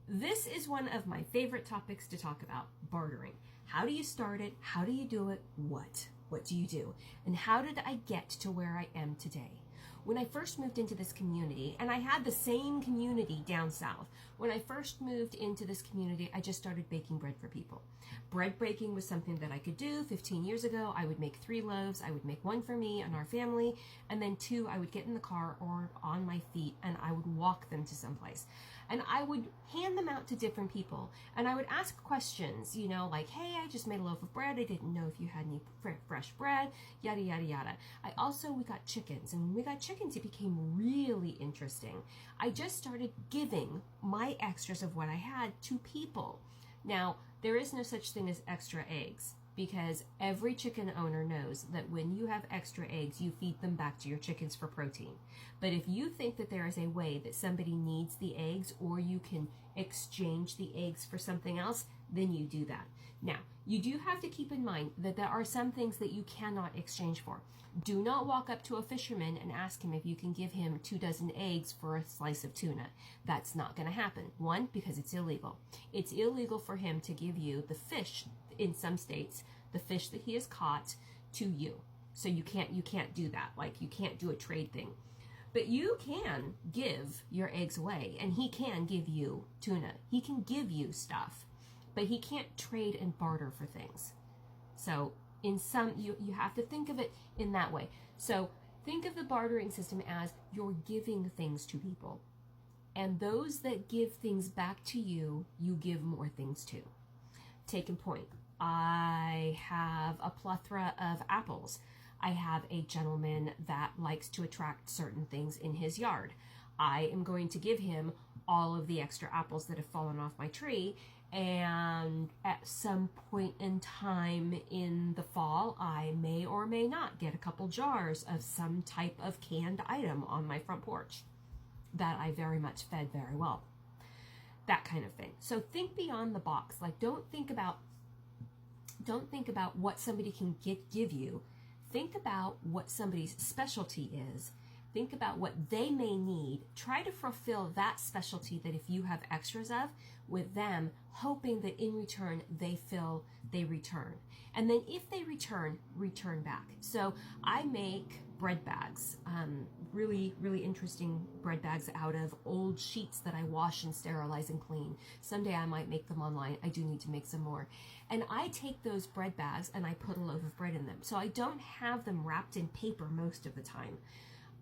This is one of my favorite topics to talk about, bartering. How do you start it? How do you do it? What do you do? And how did I get to where I am today? When I first moved into this community, and I had the same community down south, when I first moved into this community, I just started baking bread for people. Bread baking was something that I could do 15 years ago. I would make 3 loaves. I would make 1 for me and our family, and then 2, I would get in the car or on my feet, and I would walk them to someplace. And I would hand them out to different people, and I would ask questions, you know, like, hey, I just made a loaf of bread. I didn't know if you had any fresh bread, yada, yada, yada. We got chickens, and when we got chickens, it became really interesting. I just started giving my extras of what I had to people. Now, there is no such thing as extra eggs, because every chicken owner knows that when you have extra eggs, you feed them back to your chickens for protein. But if you think that there is a way that somebody needs the eggs, or you can exchange the eggs for something else, then you do that. Now, you do have to keep in mind that there are some things that you cannot exchange for. Do not walk up to a fisherman and ask him if you can give him 2 dozen eggs for a slice of tuna. That's not going to happen. 1, because it's illegal. It's illegal for him to give you the fish, in some states, the fish that he has caught, to you. So you can't do that. Like, you can't do a trade thing. But you can give your eggs away, and he can give you tuna. He can give you stuff, but he can't trade and barter for things. So in some, you have to think of it in that way. So think of the bartering system as you're giving things to people. And those that give things back to you, you give more things to. Take in point, I have a plethora of apples. I have a gentleman that likes to attract certain things in his yard. I am going to give him all of the extra apples that have fallen off my tree, and at some point in time in the fall, I may or may not get a couple jars of some type of canned item on my front porch that I very much fed very well. That kind of thing. So think beyond the box. Like, don't think about what somebody can give you. Think about what somebody's specialty is. Think about what they may need. Try to fulfill that specialty that if you have extras of with them, hoping that in return they return. And then if they return back. So I make bread bags, really, really interesting bread bags out of old sheets that I wash and sterilize and clean. Someday I might make them online. I do need to make some more. And I take those bread bags and I put a loaf of bread in them. So I don't have them wrapped in paper most of the time.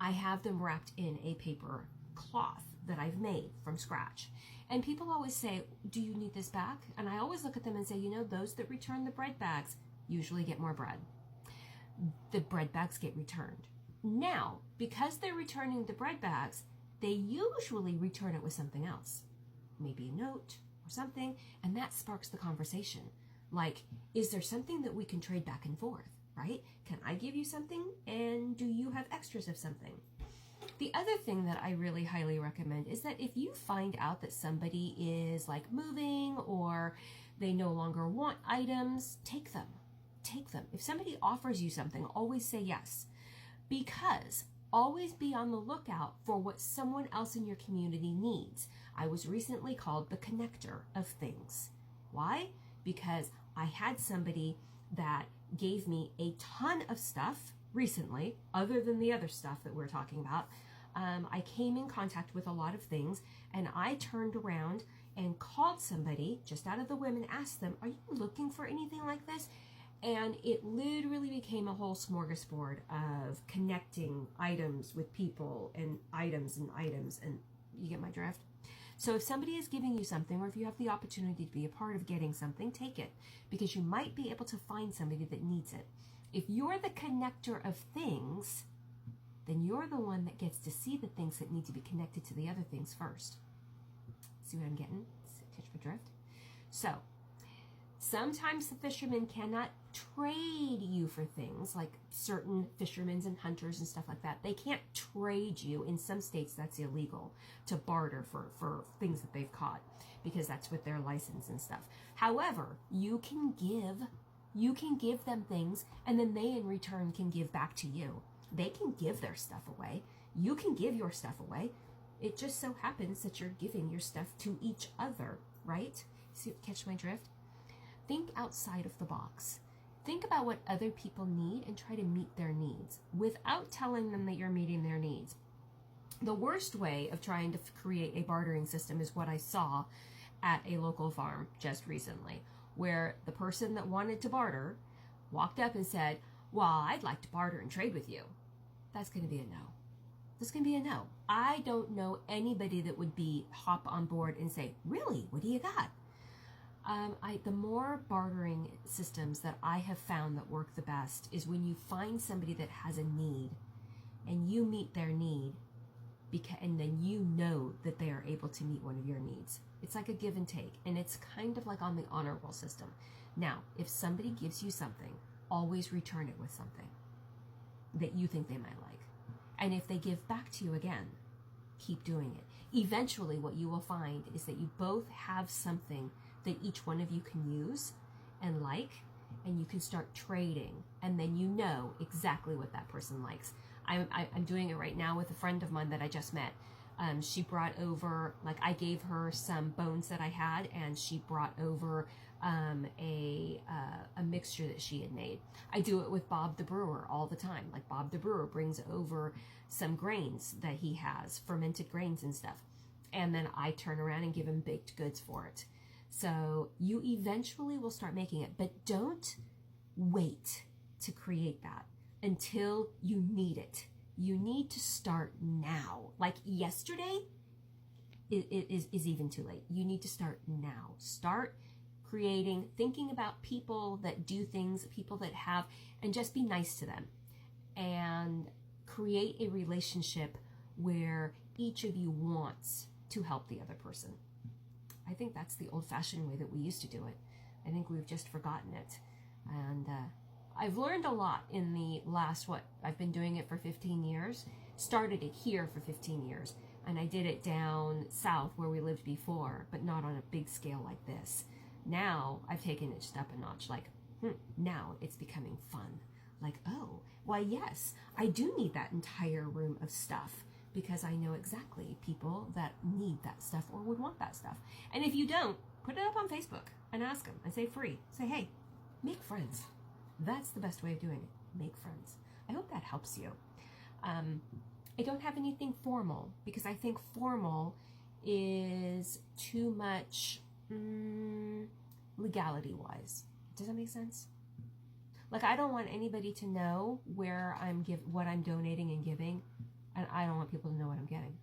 I have them wrapped in a paper cloth that I've made from scratch. And people always say, do you need this back? And I always look at them and say, you know, those that return the bread bags usually get more bread. The bread bags get returned. Now, because they're returning the bread bags, they usually return it with something else. Maybe a note or something, and that sparks the conversation. Like, is there something that we can trade back and forth, right? Can I give you something, and do you have extras of something? The other thing that I really highly recommend is that if you find out that somebody is like moving or they no longer want items, take them. Take them. If somebody offers you something, always say yes. Because always be on the lookout for what someone else in your community needs. I was recently called the connector of things. Why? Because I had somebody that gave me a ton of stuff recently, other than the other stuff that we're talking about. I came in contact with a lot of things, and I turned around and called somebody just out of the whim and asked them, are you looking for anything like this? And it literally became a whole smorgasbord of connecting items with people and items, and you get my drift? So if somebody is giving you something, or if you have the opportunity to be a part of getting something, take it, because you might be able to find somebody that needs it. If you're the connector of things, then you're the one that gets to see the things that need to be connected to the other things first. See what I'm getting? Catch my drift? So, sometimes the fishermen cannot trade you for things, like certain fishermen and hunters and stuff like that. They can't trade you. In some states, that's illegal to barter for things that they've caught, because that's with their license and stuff. However, you can give them things, and then they in return can give back to you. They can give their stuff away. You can give your stuff away. It just so happens that you're giving your stuff to each other, right? See, catch my drift? Think outside of the box. Think about what other people need and try to meet their needs without telling them that you're meeting their needs. The worst way of trying to create a bartering system is what I saw at a local farm just recently, where the person that wanted to barter walked up and said, well, I'd like to barter and trade with you. That's going to be a no. That's going to be a no. I don't know anybody that would hop on board and say, really, what do you got? The more bartering systems that I have found that work the best is when you find somebody that has a need and you meet their need, and then you know that they are able to meet one of your needs. It's like a give and take, and it's kind of like on the honor roll system. Now, if somebody gives you something, always return it with something that you think they might like. And if they give back to you again, keep doing it. Eventually, what you will find is that you both have something that each one of you can use and like, and you can start trading, and then you know exactly what that person likes. I'm doing it right now with a friend of mine that I just met. She brought over, I gave her some bones that I had, and she brought over a mixture that she had made. I do it with Bob the brewer all the time. Like, Bob the brewer brings over some grains that he has, fermented grains and stuff, and then I turn around and give him baked goods for it. So you eventually will start making it, but don't wait to create that until you need it. You need to start now. Like yesterday, it is even too late. You need to start now. Start creating, thinking about people that do things, people that have, and just be nice to them. And create a relationship where each of you wants to help the other person. I think that's the old-fashioned way that we used to do it. I think we've just forgotten it. And I've learned a lot in the last, I've been doing it for 15 years. Started it here for 15 years. And I did it down south where we lived before, but not on a big scale like this. Now I've taken it just up a notch. Now it's becoming fun. Like, oh, why yes, I do need that entire room of stuff, because I know exactly people that need that stuff or would want that stuff. And if you don't, put it up on Facebook and ask them and say free. Say, hey, make friends. That's the best way of doing it. Make friends. I hope that helps you. I don't have anything formal because I think formal is too much legality-wise. Does that make sense? Like, I don't want anybody to know where what I'm donating and giving, and I don't want people to know what I'm getting.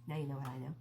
Now you know what I know.